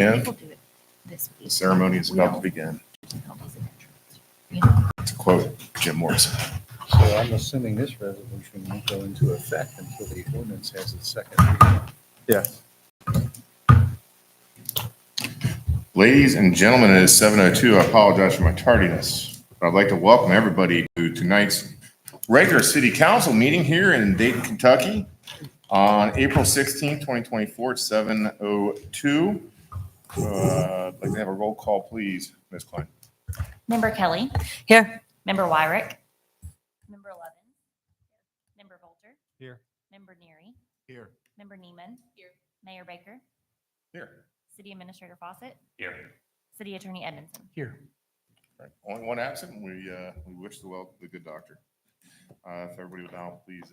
And People do it this week. the ceremony is about to begin. To quote Jim Morrison. So I'm assuming this resolution won't go into effect until the ordinance has its second reading. Yes. Ladies and gentlemen, it is 7:02. I apologize for my tardiness. But I'd like to welcome everybody to tonight's regular city council meeting here in Dayton, Kentucky on April 16th, 2024 at 7:02. I'd like to have a roll call, please, Ms. Klein. Member Kelly. Here. Member Wyrick. Member Levin. Member Volter. Here. Member Neary. Here. Member Neiman. Here. Mayor Baker. Here. City Administrator Fawcett. Here. City Attorney Edmondson. Here. All right, only one absent. We wish the good doctor. If everybody would now please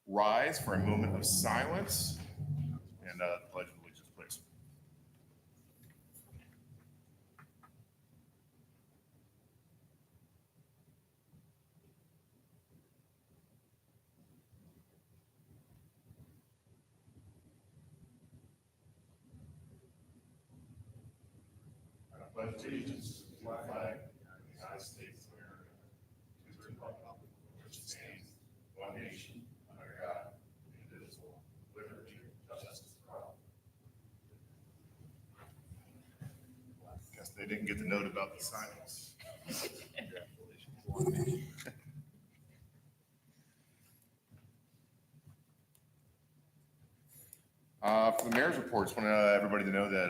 rise for a moment of silence and the pledge of allegiance, please. I pledge allegiance to the flag of the United States of America, to the republic which stands one nation under God, indivisible, with liberty and justice for all. Guess they didn't get the note about the silence. For the mayor's report, just want everybody to know that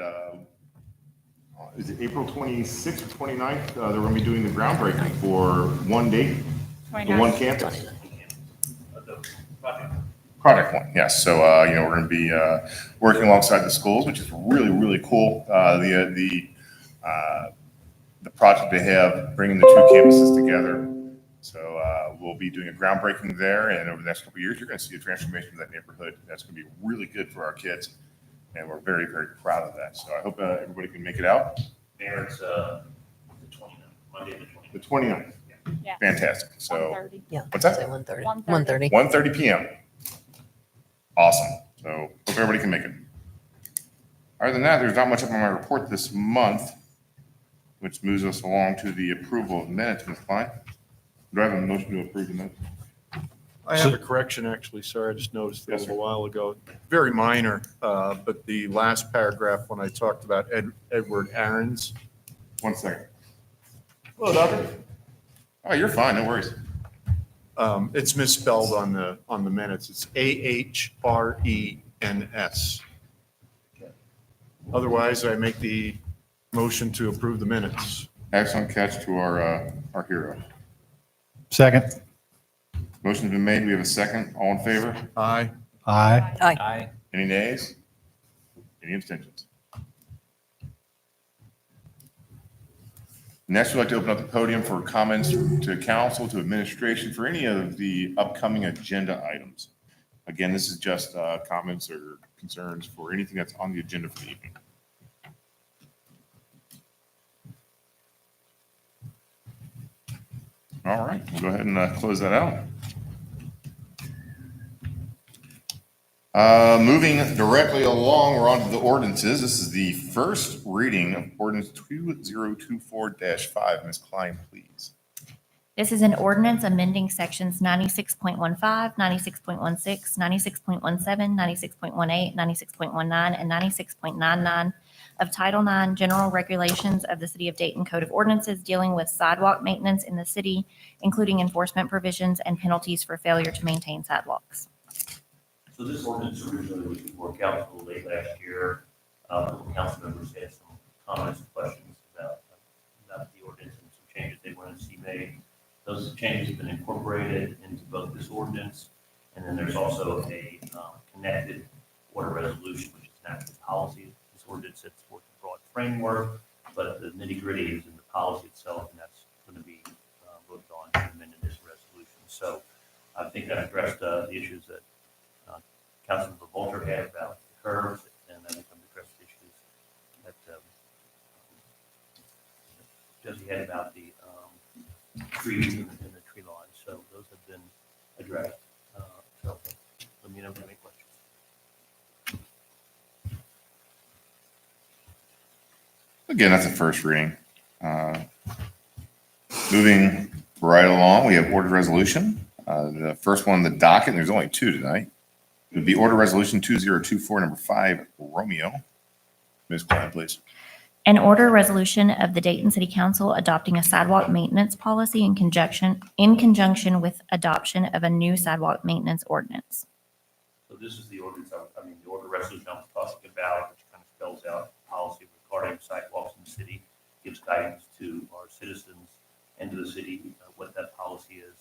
is it April 26th or 29th? They're going to be doing the groundbreaking for one date, the one campus. Project One, yes. So, we're going to be working alongside the schools, which is really, really cool. The project they have, bringing the two campuses together. So we'll be doing a groundbreaking there, and over the next couple of years, you're going to see a transformation of that neighborhood. That's going to be really good for our kids, and we're very, very proud of that. So I hope everybody can make it out. There it's the 29th, Monday the 29th. The 29th. Yeah. Fantastic. So Yeah. what's that? Say 1:30. 1:30. 1:30. 1:30 p.m. Awesome. So hope everybody can make it. Other than that, there's not much up on my report this month, which moves us along to the approval of minutes, Ms. Klein. Do I have a motion to approve the minutes? I have a correction, actually. Sorry, I just noticed it a Yes, little while ago. Very minor, but the last paragraph when I talked about Edward Aaron's. 1 second. Hello, doctor. Oh, you're fine. No worries. It's misspelled on the minutes. It's AHRENS. Otherwise, I make the motion to approve the minutes. Excellent catch to our hero. Second. Motion's been made. We have a second. All in favor? Aye. Aye. Aye. Any nays? Any abstentions? Next, we'd like to open up the podium for comments to council, to administration for any of the upcoming agenda items. Again, this is just comments or concerns for anything that's on the agenda for the evening. All right, we'll go ahead and close that out. Moving directly along, we're on to the ordinances. This is the first reading of ordinance 2024-5. Ms. Klein, please. This is an ordinance amending sections 96.15, 96.16, 96.17, 96.18, 96.19, and 96.99 of Title IX General Regulations of the City of Dayton Code of Ordinances dealing with sidewalk maintenance in the city, including enforcement provisions and penalties for failure to maintain sidewalks. So this ordinance originally was before council late last year. Council members had some comments and questions about the ordinance and some changes they wanted to see made. Those changes have been incorporated into both this ordinance, and then there's also a connected order resolution, which is an actual policy. This ordinance sets forth a broad framework, but the nitty-gritty is in the policy itself, and that's going to be voted on and amended in this resolution. So I think that addressed the issues that Councilmember Volter had about the curves, and then they come to address the issues that Josie had about the trees and the tree lines. So those have been addressed. So let me know if you have any questions. Again, that's a first reading. Moving right along, we have order resolution. The first one on the docket, and there's only two tonight, would be order resolution 2024, number 5, Romeo. Ms. Klein, please. An order resolution of the Dayton City Council adopting a sidewalk maintenance policy in conjunction with adoption of a new sidewalk maintenance ordinance. So this is the ordinance, the order resolution I was talking about, which kind of spells out policy regarding sidewalks in the city, gives guidance to our citizens and to the city what that policy is.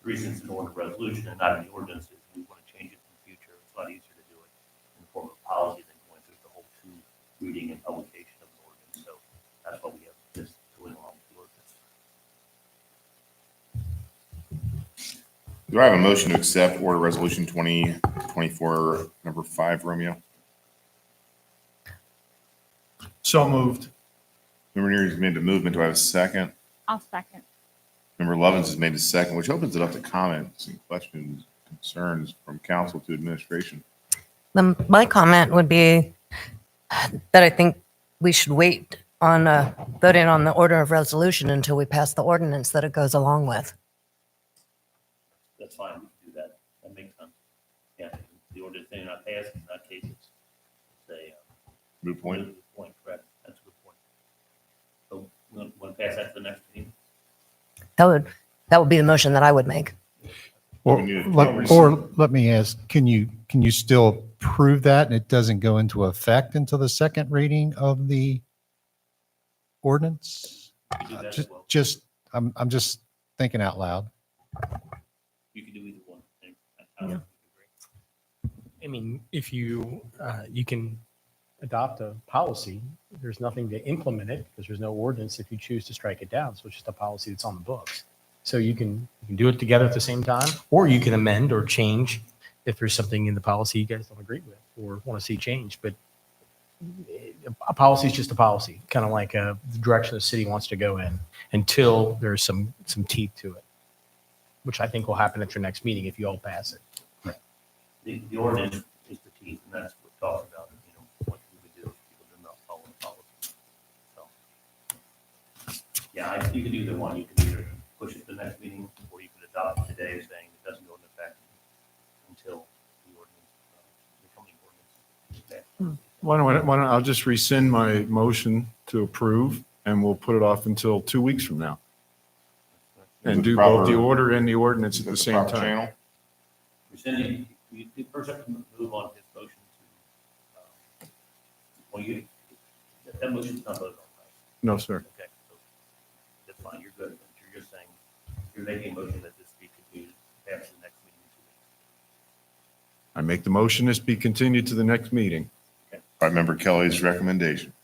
The reason it's an order resolution and not in the ordinance is we want to change it in the future. It's a lot easier to do it in the form of policy than going through the whole two reading and publication of the ordinance. So that's why we have this going along with the ordinance. Do I have a motion to accept order resolution 2024, number 5, Romeo? So moved. Member Neary has made the movement. Do I have a second? I'll second. Member Lovins has made the second, which opens it up to comments and questions, concerns from council to administration. My comment would be that I think we should wait on voting on the order of resolution until we pass the ordinance that it goes along with. That's fine, we can do that. That makes sense. Yeah, the ordinance may not pass, in that case, it's a Moot point. Point, correct. That's a good point. So we want to pass that to the next meeting? That would be the motion that I would make. Or We need a- let me ask, can you still prove that and it doesn't go into effect until the second reading of the ordinance? You can do that as well. I'm just thinking out loud. You can do either one. Yeah. I mean, if you, you can adopt a policy, there's nothing to implement it because there's no ordinance if you choose to strike it down. So it's just a policy that's on the books. So you can do it together at the same time, or you can amend or change if there's something in the policy you guys don't agree with or want to see changed. But a policy is just a policy, kind of like the direction the city wants to go in until there's some teeth to it, which I think will happen at your next meeting if you all pass it. The ordinance is the teeth, and that's what talks about, what you would do if people did not follow the policy. So, yeah, you can do either one. You can either push it to the next meeting, or you can adopt it today saying it doesn't go into effect until the ordinance, becoming ordinance. Why don't I'll just rescind my motion to approve and we'll put it off until 2 weeks from now. And do both the order and the ordinance at the same Proper time. channel? Rescinding, you first have to move on his motion to, that motion's not voted on, right? No, sir. Okay, so that's fine, you're good. But you're just saying, you're making a motion that this be continued past the next meeting in 2 weeks. I make the motion, this be continued to the next meeting. By Member Kelly's recommendation.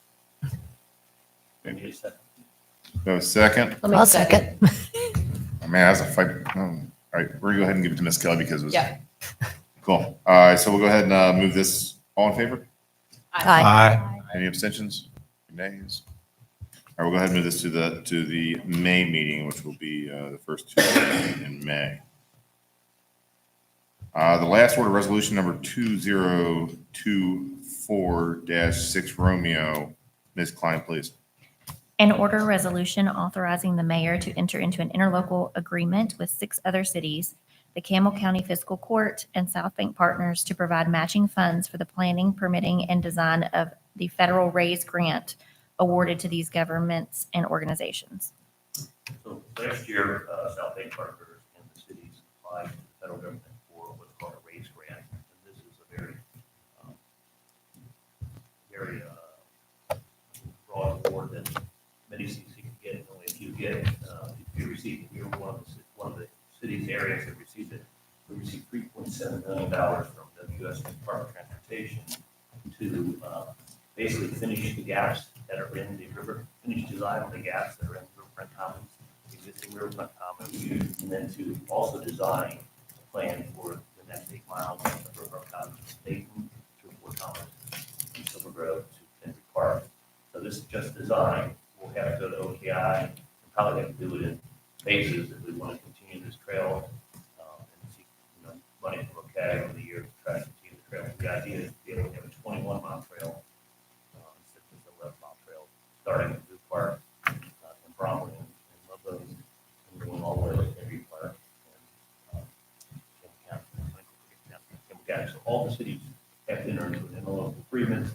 Give me a second. Do I have a second? I'll second. Oh, man, that's a fight. All right, we're gonna go ahead and give it to Ms. Kelly because it was. Yeah. Cool. All right, so we'll go ahead and move this. All in favor? Aye. Any abstentions? Nays? All right, we'll go ahead and move this to the May meeting, which will be the first Tuesday in May. The last order, resolution number 2024-6 Romeo. Ms. Klein, please. An order resolution authorizing the mayor to enter into an interlocal agreement with 6 other cities, the Campbell County Fiscal Court, and South Bank Partners to provide matching funds for the planning, permitting, and design of the federal RAISE grant awarded to these governments and organizations. So last year, South Bay Partners and the cities applied to the federal government for what's called a RAISE grant. And this is a very broad award that many cities can get, and only a few get. If you receive, if you're one of the cities areas that received it, we received $3.7 million from the U.S. Department of Transportation to basically finish the gaps that are in the river, finish design on the gaps that are in riverfront commons, existing riverfront commons, and then to also design a plan for the next 8 miles of riverfront commons, Dayton to Fort Thomas, and Silver Grove to Henry Park. So this is just design. We'll have to go to OKI and probably have to do it in phases if we want to continue this trail and seek money from OKI over the year to try to continue the trail. The idea is to be able to have a 21-mile trail instead of just an 11-mile trail. starting at Blue Park, and Bromley and Ludlow, and going all the way to Henry Park. And, Campbell County. So all the cities have entered into an interlocal agreement,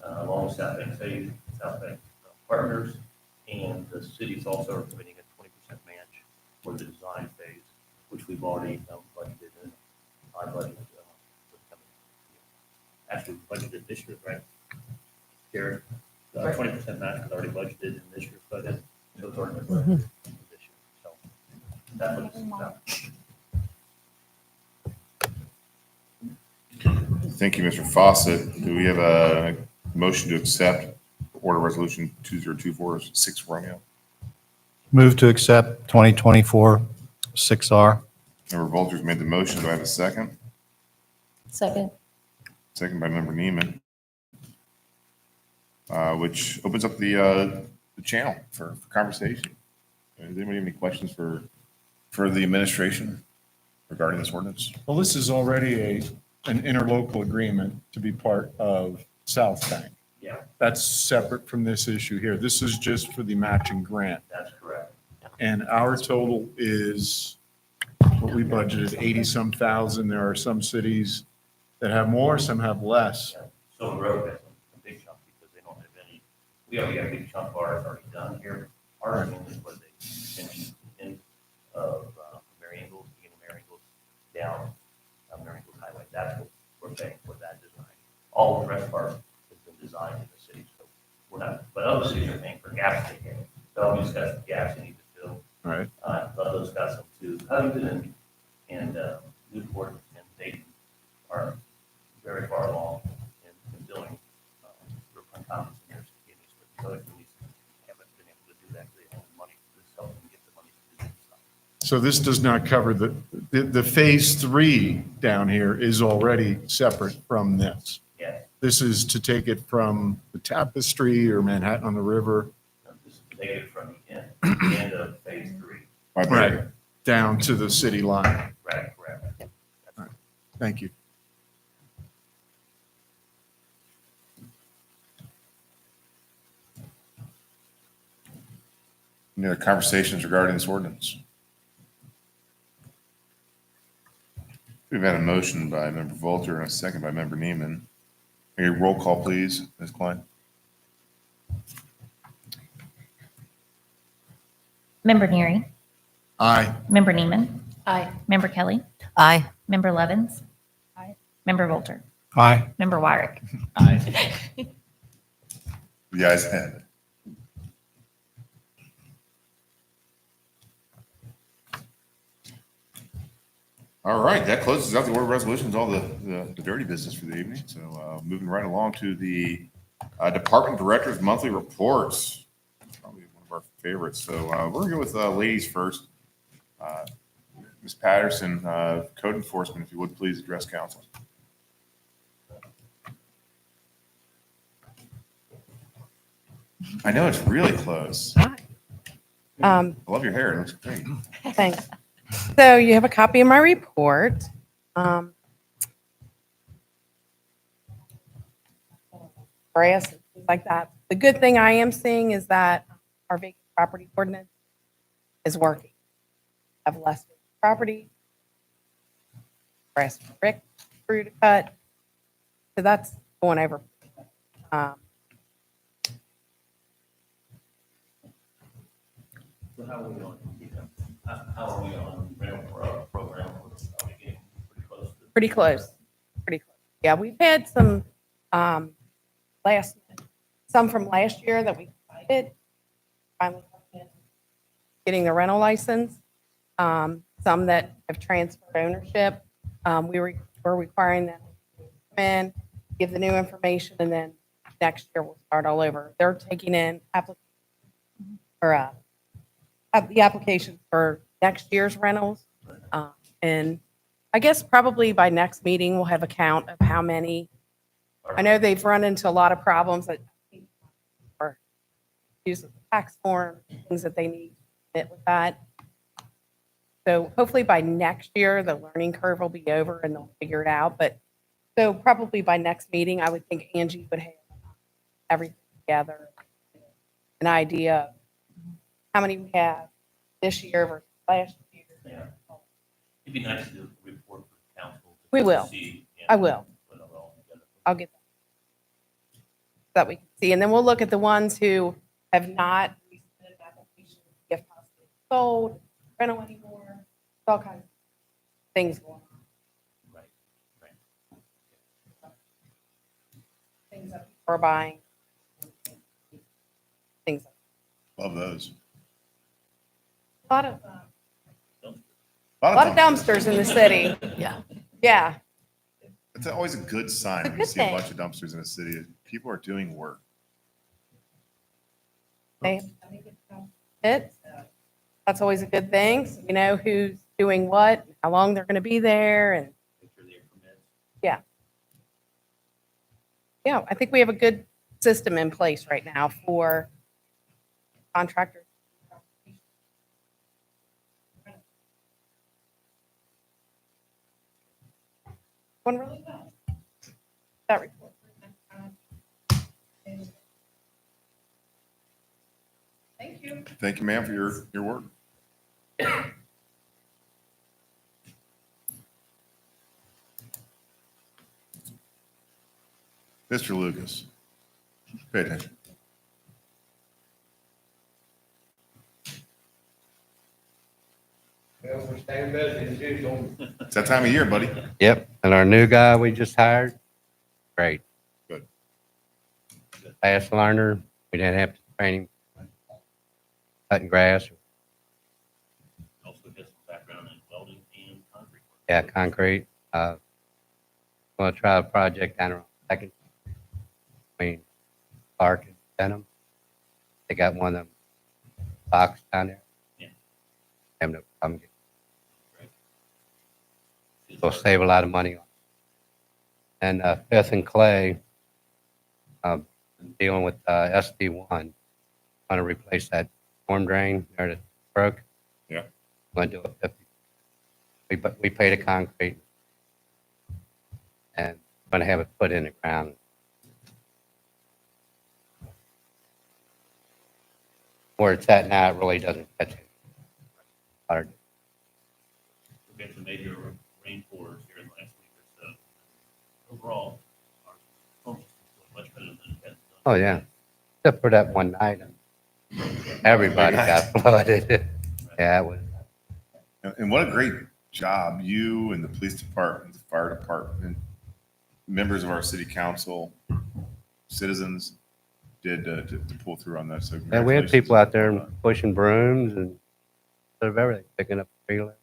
along with South Bank Safe, South Bank Partners, and the cities also are committing a 20% match for the design phase, which we've already budgeted in our budget for the coming year. Actually, budgeted this year, right? Jared, 20% match was already budgeted in this year's budget, so it's already been budgeted this year. So that's what it's about. Thank you, Mr. Fawcett. Do we have a motion to accept Order Resolution 2024-6 Romeo? Move to accept 2024 6R. Member Volter's made the motion. Do I have a second? Second. Second by Member Neiman, which opens up the channel for conversation. Does anybody have any questions for the administration regarding this ordinance? Well, this is already an interlocal agreement to be part of South Bank. Yeah, That's separate from this issue here. This is just for the matching grant. that's correct. And our total is what we budgeted, 80-some thousand. There are some cities that have more, some have less. Yeah. So the road has a big chunk because they don't have any, we already got a big chunk of ours already done here. Ours only was a extension of Mary Ingles, beginning Mary Ingles down Mary Ingles Highway. That's what we're paying for that design. All the rest of ours has been designed in the city, so we're not, but other cities are paying for gaps they get. Bellevue's got some gaps they need to fill. All right. Ludlow's got some too. Huntington and Newport and Dayton are very far along in filling Brooklyn Commons and their communities, but the other communities haven't been able to do that. They don't have money to help them get the money to do this stuff. So this does not cover the phase 3 down here is already separate from this. Yeah, This is to take it from the Tapestry or Manhattan on the River this is taken from the end of phase 3. By Right. Barry. down to the city line. Right, correct. Thank you. Any other conversations regarding this ordinance? We've had a motion by Member Volter and a second by Member Neiman. A roll call, please, Ms. Klein. Member Neary, Aye. Member Neiman. Aye. Member Kelly, Aye. Member Levens. Aye. Member Volter, Aye. Member Wyrick. The ayes have it. All right, that closes out the order of resolutions, all the dirty business for the evening. So moving right along to the Department Director's monthly reports. Probably one of our favorites. So we're going to go with ladies first. Ms. Patterson, Code Enforcement, if you would please address council. I know it's really close. I love your hair. It looks great. Thanks. So you have a copy of my report. Grass, and things like that. The good thing I am seeing is that our vacant property ordinance is working. Have less vacant property. Grass and brick through to cut. So that's going over. So how are we on, how are we on rental program? Are we getting pretty close to? Pretty close. Pretty close. Yeah, we've had some some from last year that we completed. Finally getting the rental license. Some that have transferred ownership. We're requiring them to come in, give the new information, and then next year we'll start all over. They're taking in the applications for next year's rentals. And I guess probably by next meeting, we'll have a count of how many. I know they've run into a lot of problems that are using the tax form, things that they need to fit with that. So hopefully by next year, the learning curve will be over and they'll figure it out. But so probably by next meeting, I would think Angie would have everything together. an idea of how many we have this year versus last year. Yeah. It'd be nice to do a report for council. We to will. see, yeah, I will. put it all together. I'll get that. That we can see. And then we'll look at the ones who have not resubmitted applications, if possibly sold, rental anymore, all kinds of things going on. Right, right. Things that people are buying. Things. Love those. A lot of, A a lot of dumpsters in the city. Yeah. Yeah. It's always a good sign It's a when you good see a thing. bunch of dumpsters in a city. People are doing work. That's always a good thing. So you know who's doing what, how long they're going to be there, and Make sure they have permits. yeah, I think we have a good system in place right now for contractors. Going really well. That report. Thank you. Thank you, ma'am, for your work. Mr. Lucas, pay attention. Well, we're staying busy as usual. It's that time of year, buddy. Yep, and our new guy we just hired, great. Good. Fast learner, we didn't have to train him cutting grass. Also has some background in welding and concrete work. Yeah, concrete. Gonna try a project down around Second between Clark and Denham. They got one of them box down there. Yeah. Have no problem getting. It's Will hard. save a lot of money on it. And Fifth and Clay, dealing with SD1, want to replace that storm drain there that broke. Yeah. Want to do it 50. We paid a concrete and going to have it put in the ground. Where it's at now, it really doesn't catch it. Hard. We've had some major rainfalls here in the last week or so. Overall, our storm system is much better than it has done. Oh, yeah. Except for that one night. Everybody got flooded. Yeah, it was. And what a great job you and the police department, the fire department, members of our city council, citizens did to pull through on that. So And we had people out there congratulations. pushing brooms and sort of everything, picking up the trailer.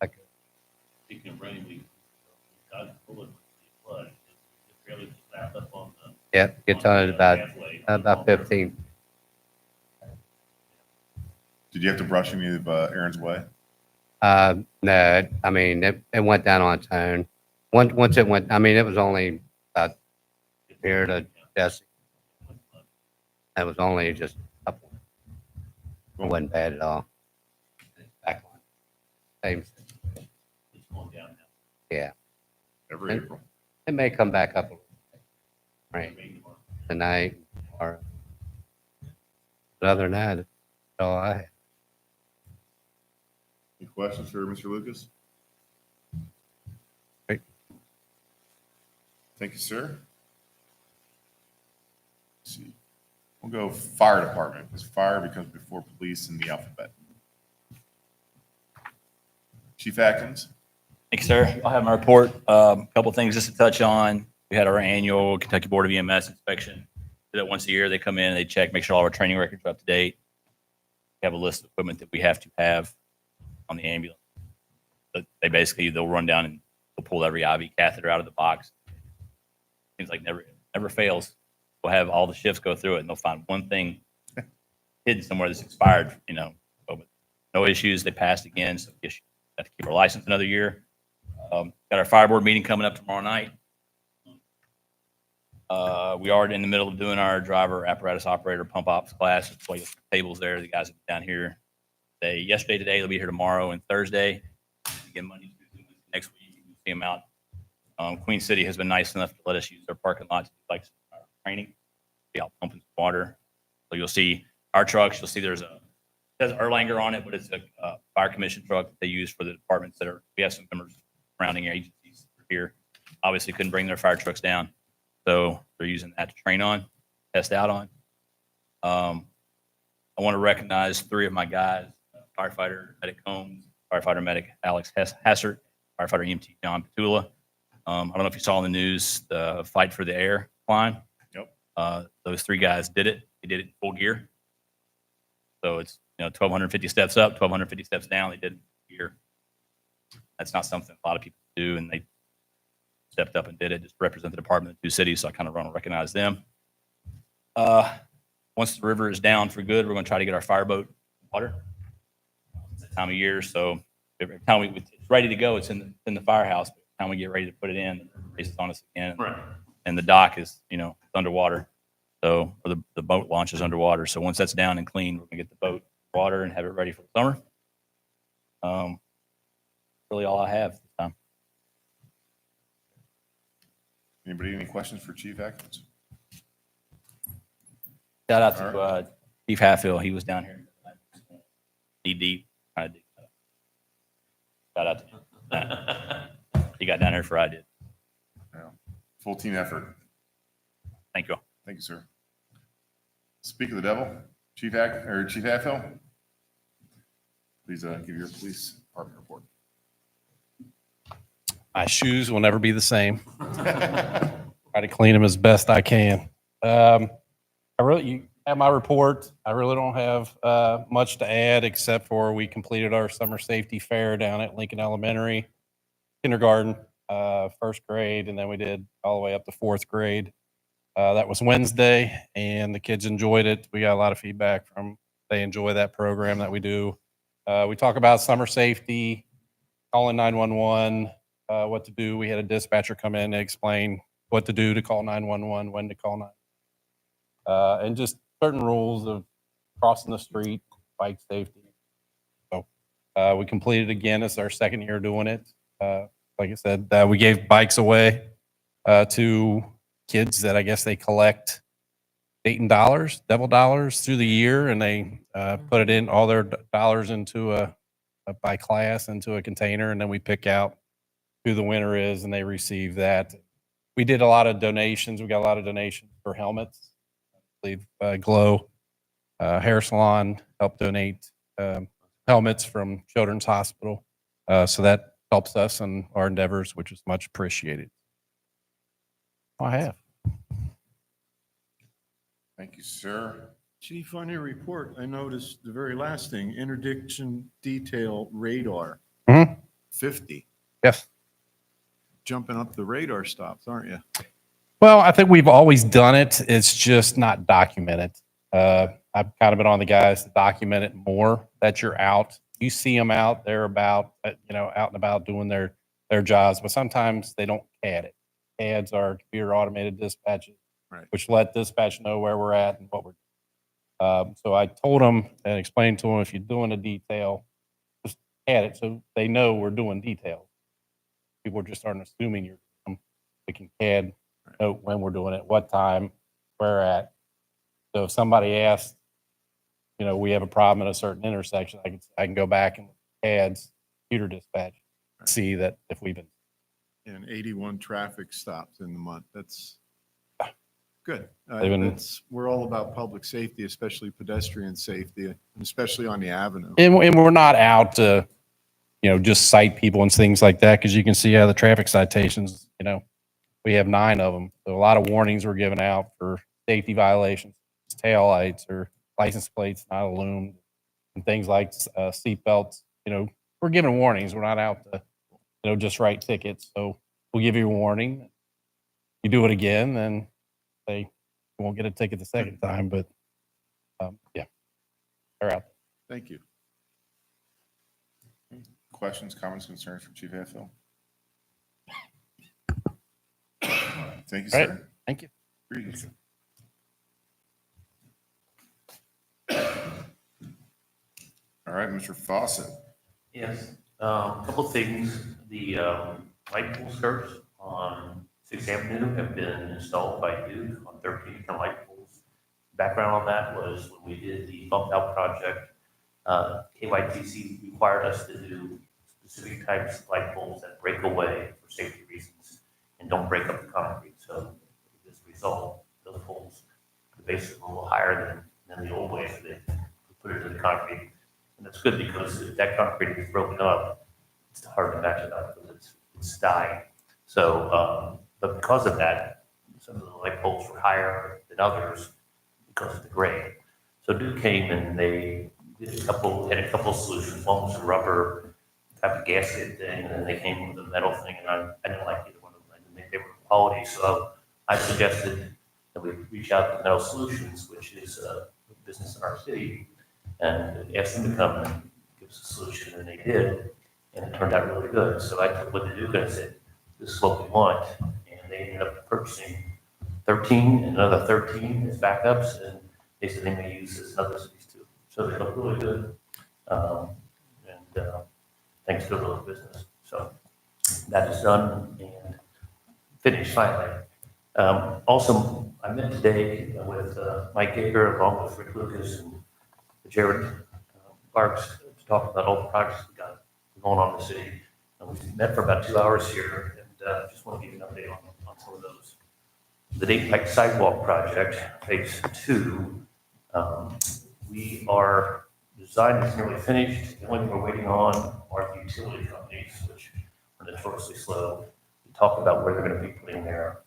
Like, Speaking of rain, we got full of the flood. It barely just wrapped up on the. yeah, gets on it about, halfway. 15. Did you have to brush any of Aaron's way? No, I mean, it went down on its own. Once it went, I mean, it was only about here to Jesse. It was only just up. It wasn't bad at all. Back on. Same, It's going down now. yeah. Every April. It may come back up a little bit. Right, Rain tomorrow. tonight or. But other than that, that's all I had. Any questions for Mr. Lucas? Great. Thank you, sir. Let's see. We'll go fire department, because fire becomes before police in the alphabet. Chief Atkins? Thanks, sir. I'll have my report. Couple things just to touch on. We had our annual Kentucky Board of EMS inspection. Do that once a year. They come in, they check, make sure all our training records are up to date. We have a list of equipment that we have to have on the ambulance. But they basically, they'll run down and they'll pull every IV catheter out of the box. Seems like never fails. We'll have all the shifts go through it and they'll find one thing hidden somewhere that's expired, but no issues. They passed again. So we just have to keep our license another year. Got our fire board meeting coming up tomorrow night. We are in the middle of doing our driver apparatus operator pump ops class. That's why you have tables there. The guys are down here yesterday, today. They'll be here tomorrow and Thursday. Again, Monday, Tuesday, Wednesday, next week. You can see them out. Queen City has been nice enough to let us use their parking lot to do like some training. Be out pumping some water. So you'll see our trucks, you'll see there's a, it says Erlanger on it, but it's a fire commission truck that they use for the departments that are, we have some members surrounding agencies here. Obviously couldn't bring their fire trucks down. So they're using that to train on, test out on. I want to recognize 3 of my guys, firefighter Medic Holmes, firefighter medic Alex Hassert, firefighter EMT John Petula. I don't know if you saw in the news, the Fight for the Air climb. Yep. Those 3 guys did it. They did it in full gear. So it's, 1,250 steps up, 1,250 steps down. They did it in full gear. That's not something a lot of people do, and they stepped up and did it just to represent the department of 2 cities. So I kind of want to recognize them. Once the river is down for good, we're going to try to get our fireboat in water. It's that time of year, so every time it's ready to go, it's in the firehouse. But every time we get ready to put it in, the river races on us again. Right. And the dock is, it's underwater. So, or the boat launch is underwater. So once that's down and clean, we're going to get the boat in water and have it ready for the summer. Really all I have this time. Anybody, any questions for Chief Atkins? Shout out to Chief Hatfield. He was down here. Knee deep. Trying to dig it up. Shout out to him. He got down there before I did. Yeah. Full team effort. Thank you all. Thank you, sir. Speak of the devil, Chief Hatfield. Please give your police department report. My shoes will never be the same. Try to clean them as best I can. You have my report. I really don't have much to add except for we completed our summer safety fair down at Lincoln Elementary, kindergarten, 1st grade, and then we did all the way up to 4th grade. That was Wednesday, and the kids enjoyed it. We got a lot of feedback from they enjoy that program that we do. We talk about summer safety, calling 911, what to do. We had a dispatcher come in and explain what to do to call 911, when to call 911, and just certain rules of crossing the street, bike safety. So we completed again. It's our 2nd year doing it. Like I said, we gave bikes away to kids that I guess they collect Dayton dollars, devil dollars through the year, and they put it in all their dollars into a by class into a container, and then we pick out who the winner is, and they receive that. We did a lot of donations. We got a lot of donations for helmets. I believe Glow Hair Salon helped donate helmets from Children's Hospital, so that helps us in our endeavors, which is much appreciated. I have. Thank you, sir. Chief, on your report, I noticed the very last thing, interdiction detail radar. Mhm. 50. Yes. Jumping up the radar stops, aren't you? Well, I think we've always done it. It's just not documented. I've kind of been on the guys to document it more that you're out. You see them out, they're about, out and about doing their jobs, but sometimes they don't CAD it. CADs are computer automated dispatches, Right. which let dispatch know where we're at and what we're doing. So I told them and explained to them, if you're doing a detail, just CAD it so they know we're doing details. People just aren't assuming you're, they can CAD note when we're doing it, what time, where we're at. So if somebody asks, we have a problem at a certain intersection, I can go back and CAD's computer dispatch, see that if we've been. And 81 traffic stops in the month. That's good. Even- We're all about public safety, especially pedestrian safety, and especially on the avenue. And we're not out to, just cite people and things like that, because you can see how the traffic citations, we have 9 of them. So a lot of warnings were given out for safety violations, taillights or license plates not illumined, and things like seat belts. We're giving warnings. We're not out to, just write tickets. So we'll give you a warning. You do it again, then you won't get a ticket the second time. But yeah, they're out. Thank you. Questions, comments, concerns from Chief Hatfield? Thank you, All right. sir. Thank you. Greetings. All right, Mr. Fawcett. Yes, a couple of things. The light pole skirts on 6th Avenue have been installed by Duke on 13 different light poles background on that was when we did the bump out project, KYTC required us to do specific types of light poles that break away for safety reasons and don't break up the concrete. So as a result, those poles are basically a little higher than the old way, so they put it in the concrete. And that's good because if that concrete is broken up, it's hard to match it up because it's dying. So, but because of that, some of the light poles were higher than others because of the grade. So Duke came and they had a couple of solutions. One was a rubber type of gasket thing, and then they came with a metal thing, and I didn't like either one of them. I didn't think they were quality, so I suggested that we reach out to Metal Solutions, which is a business in our city, and ask them to come and give us a solution, and they did, and it turned out really good. So I took what the Duke and said, this is what we want, and they ended up purchasing 13 and another 13 as backups, and they said they may use this in other cities too. So they look really good, thanks to a little business. So that is done and finished finally. Also, I met today with Mike Gager along with Rick Lucas and Jared Parks to talk about all the projects we got going on in the city. And we met for about 2 hours here, and just want to give you an update on some of those. The Dayton Pike Sidewalk Project, phase 2, we are, design is nearly finished. The only thing we're waiting on are the utility companies, which are notoriously slow, to talk about where they're going to be putting their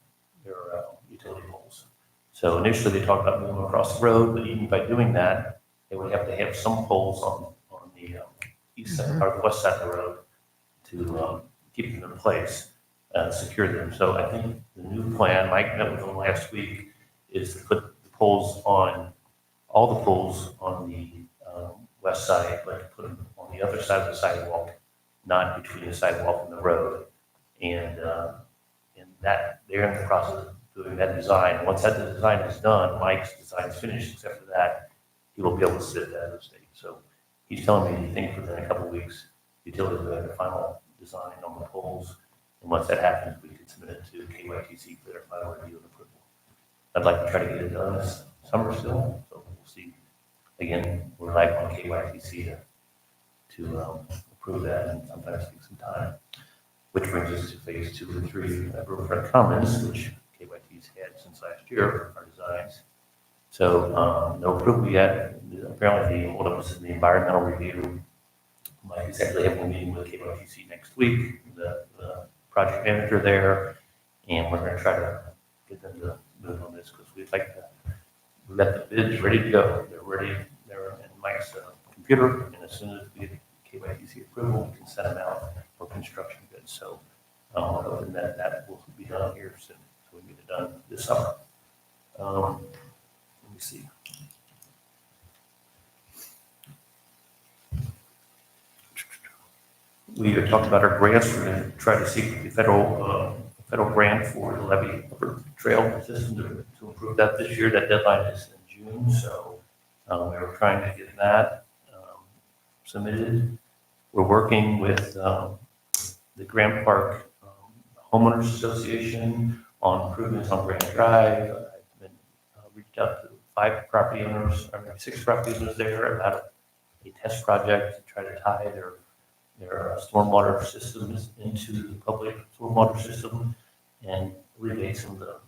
utility poles. So initially they talked about moving them across the road, but even by doing that, they would have to have some poles on the east side or the west side of the road to keep them in place, secure them. So I think the new plan, Mike met with them last week, is to put the poles on, all the poles on the west side, but to put them on the other side of the sidewalk, not between the sidewalk and the road. And that they're in the process of doing that design. Once that design is done, Mike's design is finished, except for that, he will be able to sit at the state. So he's telling me he thinks within a couple of weeks, utilities will have the final design on the poles. And once that happens, we can submit it to KYTC for their final review and approval. I'd like to try to get it done this summer still, so we'll see. Again, we're relying on KYTC to approve that, and sometimes take some time. Which brings us to phase 2 and 3, riverfront commons, which KYT's had since last year, our designs. So no approval yet. Apparently the holdup is in the environmental review. Mike is actually having a meeting with KYTC next week, the project manager there, and we're going to try to get them to move on this because we'd like to, we've got the bids ready to go. They're ready, they're in Mike's computer, and as soon as we get KYTC approval, we can send them out for construction bids. So other than that, that will be done here soon, so we can get it done this summer. Let me see. We had talked about our grants. We're going to try to seek the federal grant for the levee trail system to improve that this year. That deadline is in June, so we're trying to get that submitted. We're working with the Grant Park Homeowners Association on improvements on Grant Drive. I've been reached out to 6 property owners there about a test project to try to tie their stormwater systems into the public stormwater system and alleviate some of the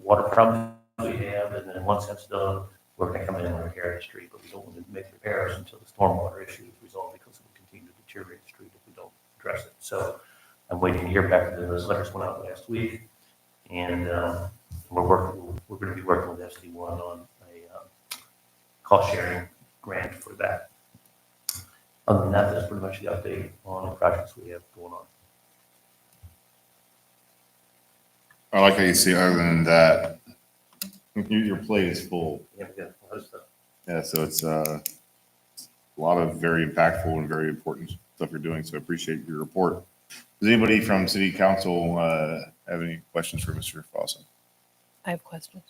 water problems we have. And then once that's done, we're going to come in and repair the street, but we don't want to make repairs until the stormwater issue is resolved because it will continue to deteriorate the street if we don't address it. So I'm waiting to hear back. Those letters went out last week, and we're going to be working with SD1 on a cost sharing grant for that. Other than that, that's pretty much the update on the projects we have going on. I like how you say other than that, your plate is full. Yeah, we got a lot of stuff. Yeah, so it's a lot of very impactful and very important stuff you're doing. So I appreciate your report. Does anybody from City Council have any questions for Mr. Fossum? I have questions.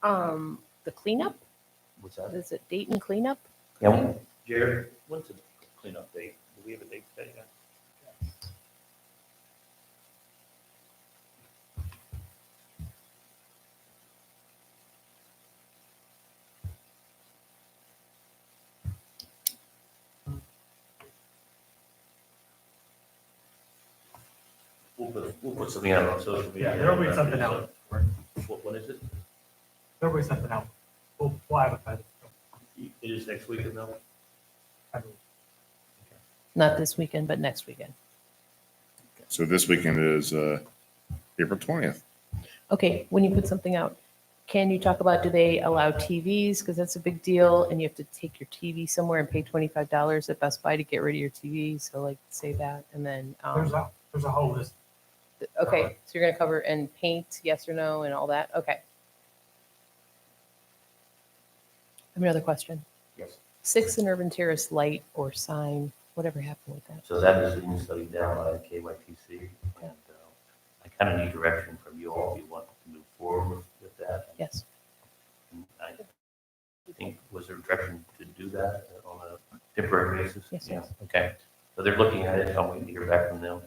The cleanup, What's that? is it Dayton cleanup? Yeah, Jared, when's the cleanup date? Do we have a date today yet? We'll put something out on social media. There'll be something out. What is it? There'll be something out. We'll advertise it. It is next week, no? Not this weekend, but next weekend. So this weekend is April 20th. Okay, when you put something out, can you talk about, do they allow TVs? Because that's a big deal, and you have to take your TV somewhere and pay $25 at Best Buy to get rid of your TV. So like, say that, and then, There's a whole list. okay, so you're gonna cover and paint, yes or no, and all that? Okay. I have another question. Yes. 6 and Urban Terrace light or sign, whatever happened with that? So that is being studied down by KYTC, and I kind of need direction from you all if you want to move forward with that. Yes. And I think, was there direction to do that on a temporary basis? Yes, Yeah. yes. Okay, so they're looking at it, I'm waiting to hear back from them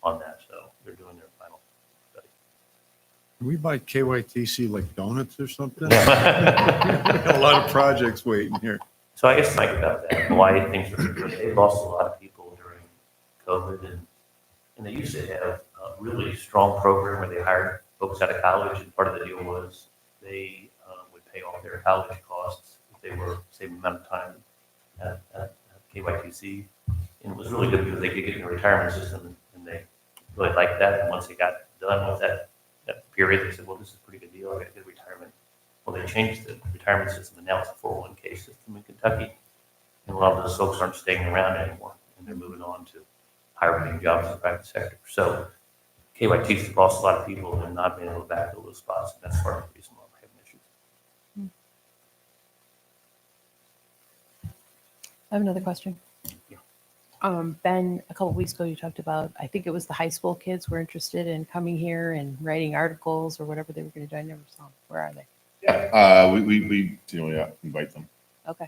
on that, so they're doing their final study. Can we buy KYTC like donuts or something? A lot of projects waiting here. So I guess think about that, why things are, they lost a lot of people during COVID, and they used to have a really strong program where they hired folks out of college, and part of the deal was they would pay off their college costs if they were same amount of time at KYTC. And it was really good because they could get in the retirement system, and they really liked that. And once they got done with that period, they said, well, this is a pretty good deal, I got a good retirement. Well, they changed the retirement system, and now it's a 401k system in Kentucky. And a lot of those folks aren't staying around anymore, and they're moving on to higher paying jobs in the private sector. So KYT's lost a lot of people and not being able to backfill those spots. And that's part of the reason why we're having issues. I have another question. Yeah. Ben, a couple weeks ago, you talked about, I think it was the high school kids were interested in coming here and writing articles or whatever they were going to do. I never saw them. Where are they? Yeah, we invite them. Okay.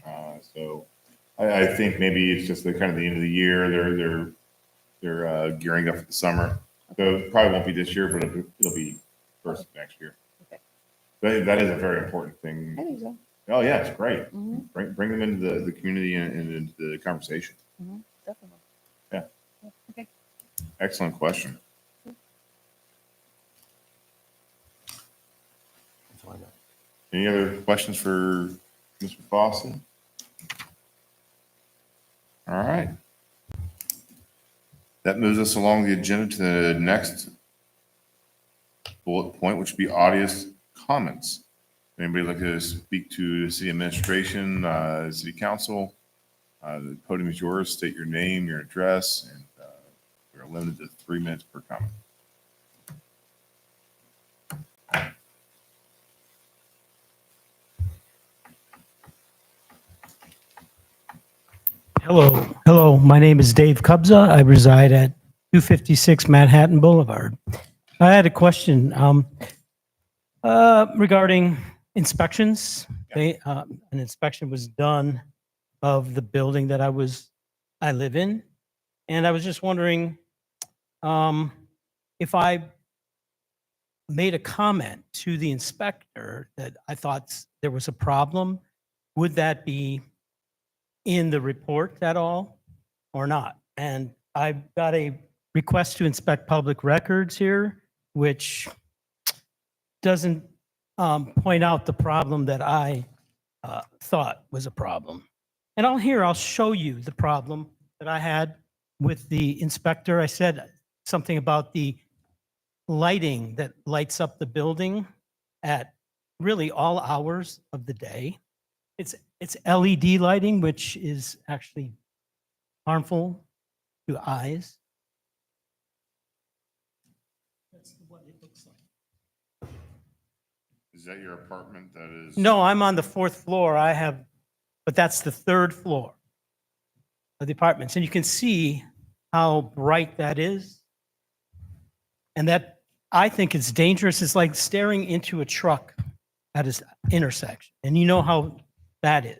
So I think maybe it's just the kind of the end of the year. They're gearing up for the summer. So it probably won't be this year, but it'll be first of next year. Okay. That is a very important thing. I think so. Oh, yeah, it's great. Mhm. Bring them into the community and into the conversation. Definitely. Yeah. Okay. Excellent question. That's all I got. Any other questions for Mr. Fossey? All right. That moves us along the agenda to the next bullet point, which would be audience comments. Anybody like to speak to city administration, city council? The podium is yours. State your name, your address, and you're limited to 3 minutes per comment. Hello. My name is Dave Kubza. I reside at 256 Manhattan Boulevard. I had a question regarding inspections. An inspection was done of the building that I live in, and I was just wondering if I made a comment to the inspector that I thought there was a problem, would that be in the report at all or not? And I've got a request to inspect public records here, which doesn't point out the problem that I thought was a problem. And I'll show you the problem that I had with the inspector. I said something about the lighting that lights up the building at really all hours of the day. It's LED lighting, which is actually harmful to eyes. That's what it looks like. Is that your apartment that is? No, I'm on the 4th floor. But that's the 3rd floor of the apartments. And you can see how bright that is. And that, I think it's dangerous. It's like staring into a truck at an intersection. And you know how that is.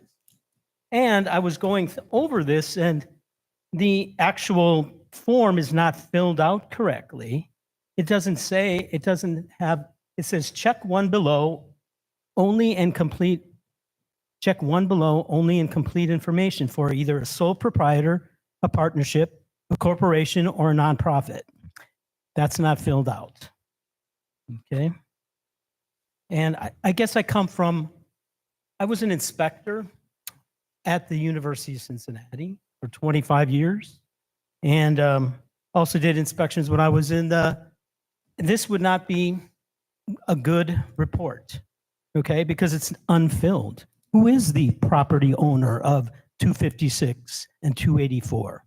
And I was going over this, and the actual form is not filled out correctly. It says check one below, only and complete. Check one below, only and complete information for either a sole proprietor, a partnership, a corporation, or a nonprofit. That's not filled out. Okay. And I guess I was an inspector at the University of Cincinnati for 25 years. And also did inspections when I was this would not be a good report, okay, because it's unfilled. Who is the property owner of 256 and 284?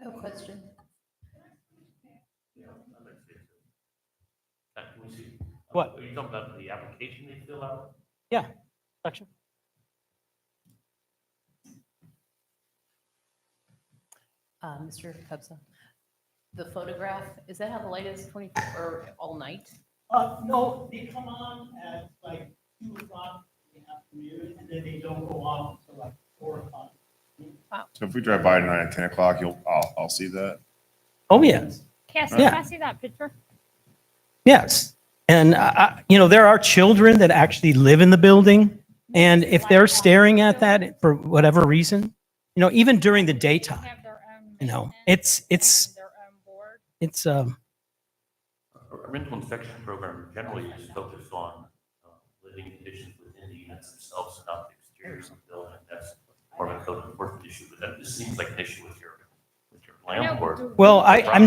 I have a question. Can we see? What? Are you talking about the application they fill out? Yeah, section. Mr. Cubsa, the photograph, is that how the light is 24 or all night? No, they come on at like 2 o'clock in the afternoon, and then they don't go off until like 4 o'clock. So if we drive by tonight at 10 o'clock, I'll see that. Oh, yes. Cassie, Yeah. can I see that picture? Yes. And, there are children that actually live in the building. And if they're staring at that for whatever reason, even during the daytime, Have their own it's, maintenance, their own board. it's, A rental inspection program generally is focused on living conditions within the units themselves and not the exteriors of the building. That's part of the code enforcement issue, but that this seems like an issue with your landlord. well, I am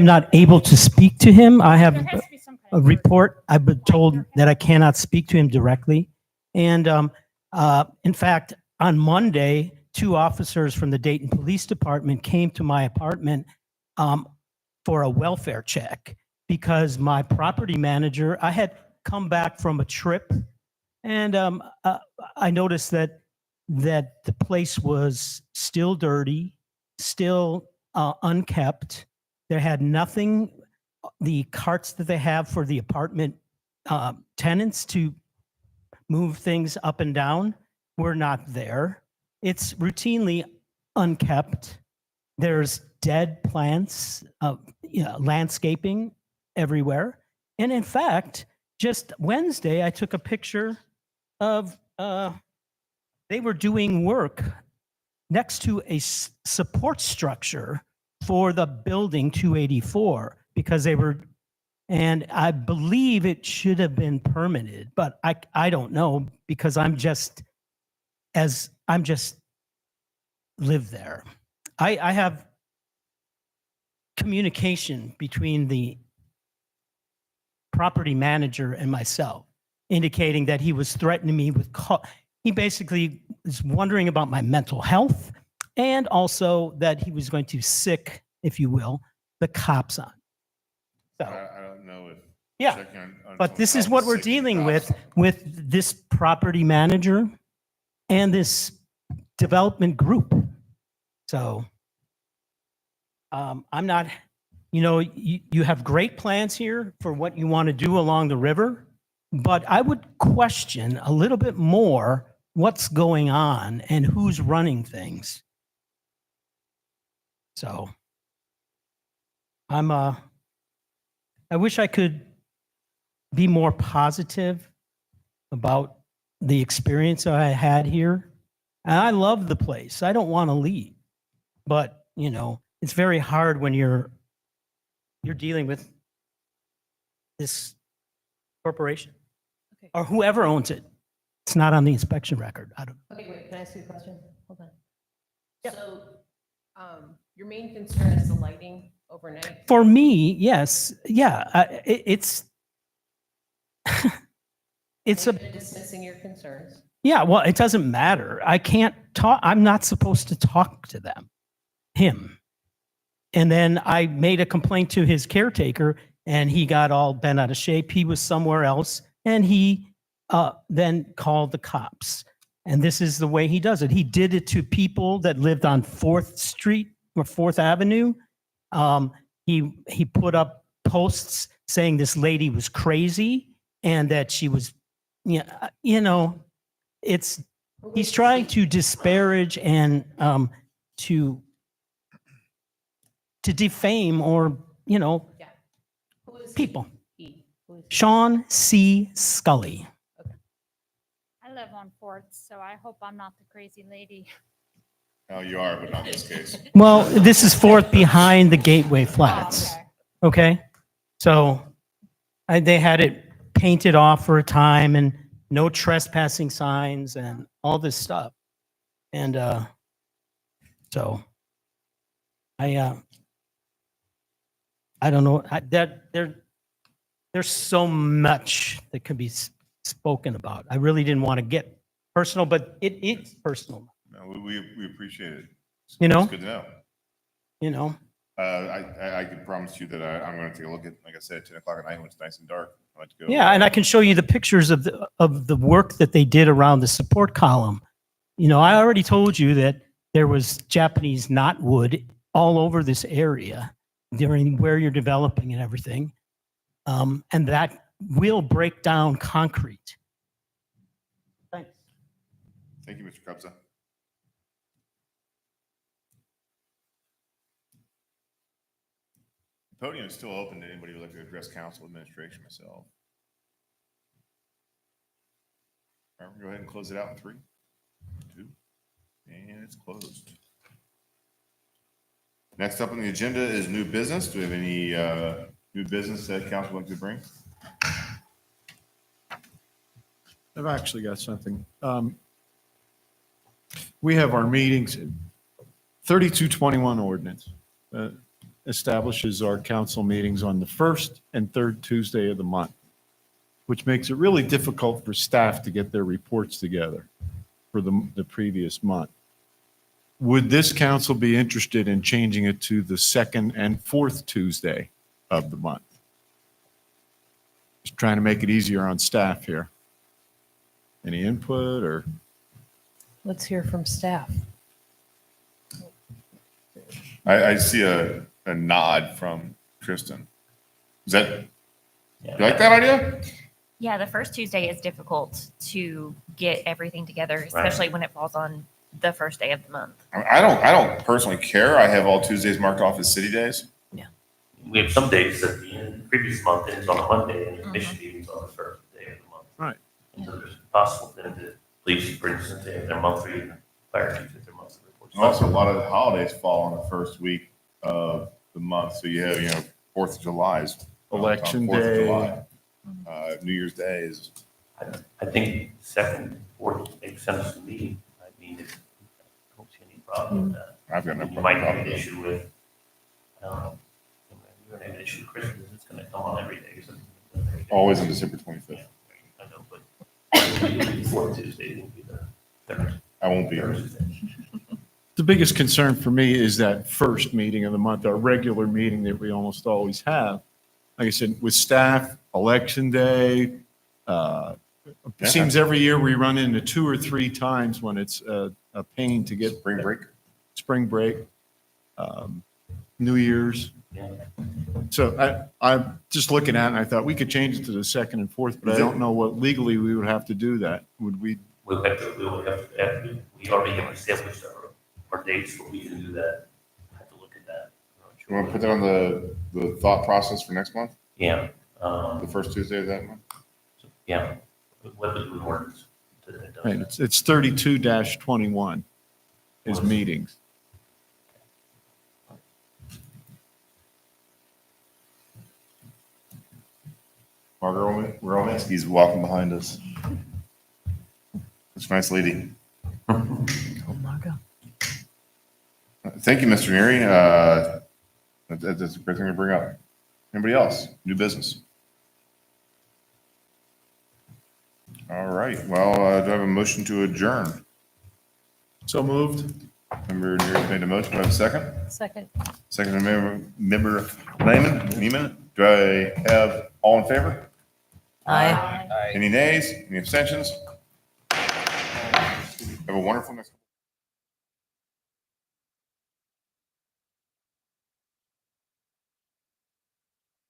not able to speak to him. I have There has to be some kind a of. report. I've been told that I cannot speak to him directly. And in fact, on Monday, 2 officers from the Dayton Police Department came to my apartment for a welfare check because my property manager, I had come back from a trip and I noticed that the place was still dirty, still unkept. There had nothing, the carts that they have for the apartment tenants to move things up and down were not there. It's routinely unkept. There's dead plants, landscaping everywhere. And in fact, just Wednesday, I took a picture of, they were doing work next to a support structure for the building 284 because they were, and I believe it should have been permitted, but I don't know because I'm just live there. I have communication between the property manager and myself, indicating that he was threatening me with he basically was wondering about my mental health and also that he was going to sick, if you will, the cops on. So, I don't know if. yeah, checking on but this is what we're 60 dealing cops. with this property manager and this development group. So I'm not, you have great plans here for what you want to do along the river, but I would question a little bit more what's going on and who's running things. So I wish I could be more positive about the experience I had here. And I love the place. I don't want to leave. But, it's very hard when you're dealing with this corporation Okay. or whoever owns it. It's not on the inspection record. I don't. Okay, wait, can I ask you a question? Hold on. So, your main concern is the lighting overnight? For me, yes. Yeah. It's it's a You're dismissing your concerns. yeah. Well, it doesn't matter. I can't talk. I'm not supposed to talk to him. And then I made a complaint to his caretaker and he got all bent out of shape. He was somewhere else and he then called the cops. And this is the way he does it. He did it to people that lived on 4th Street or 4th Avenue. He put up posts saying this lady was crazy and that she was, he's trying to disparage and to defame or, Yeah. Who is people. he? Who is he? Sean C. Scully. I live on Fourth, so I hope I'm not the crazy lady. No, you are, but not in this case. Well, this is 4th behind the Gateway Flats. Okay? So they had it painted off for a time and no trespassing signs and all this stuff. And so I don't know. There's so much that could be spoken about. I really didn't want to get personal, but it's personal. No, we appreciate it. You know? It's good to know. You know? I can promise you that I'm going to take a look at, like I said, 10 o'clock at night when it's nice and dark. I like to go. Yeah, and I can show you the pictures of the work that they did around the support column. You know, I already told you that there was Japanese knotwood all over this area during where you're developing and everything. And that will break down concrete. Thanks. Thank you, Mr. Krebs. The podium is still open to anybody who would like to address council administration myself. All right, go ahead and close it out in 3, 2, and it's closed. Next up on the agenda is new business. Do we have any new business that council would like to bring? I've actually got something. We have our meetings, 3221 ordinance establishes our council meetings on the first and third Tuesday of the month, which makes it really difficult for staff to get their reports together for the previous month. Would this council be interested in changing it to the second and fourth Tuesday of the month? Just trying to make it easier on staff here. Any input or? Let's hear from staff. I see a nod from Kristen. Is that, you like that idea? Yeah, the first Tuesday is difficult to get everything together, especially when it falls on the first day of the month. I don't personally care. I have all Tuesdays marked off as city days. We have some days at the end, previous month ends on a Monday and the commission meeting's on the first day of the month. Right. And so there's possible then that police, for instance, they have their monthly, fire chiefs have their monthly reports. Also, a lot of the holidays fall on the first week of the month. So you have, 4th of July is Election 4th of Day. July. New Year's Day is. I think second, fourth makes sense to me. I mean, I don't see any problem with that. I've got no You might have problem an with that. issue with, you're gonna have an issue with Christmas, it's gonna come on every day. Always on December 25th. I know, but fourth Tuesday will be the third. I won't be here. Thursday. The biggest concern for me is that first meeting of the month, our regular meeting that we almost always have. Like I said, with staff, election day, it seems every year we run into 2 or 3 times when it's a pain to get spring break, New Year's. Yeah. So I'm just looking at it and I thought we could change it to the second and fourth, but I don't know what legally we would have to do that. Would we? We already have established our dates, but we can do that. I have to look at that. I'm not You sure. want to put that on the thought process for next month? Yeah. The first Tuesday of that month? Yeah. What is the ordinance? that does Right, that? it's 32-21 is meetings. Margaret Romanski's walking behind us. That's a nice lady. Oh, Margo. Thank you, Mr. Neary. That's a great thing to bring up. Anybody else? New business? All right. Well, do I have a motion to adjourn? So moved. Member Neary made a motion. Do I have a second? Second. Second member Neiman. Do I have all in favor? Aye. Any nays? Any abstentions? Have a wonderful next.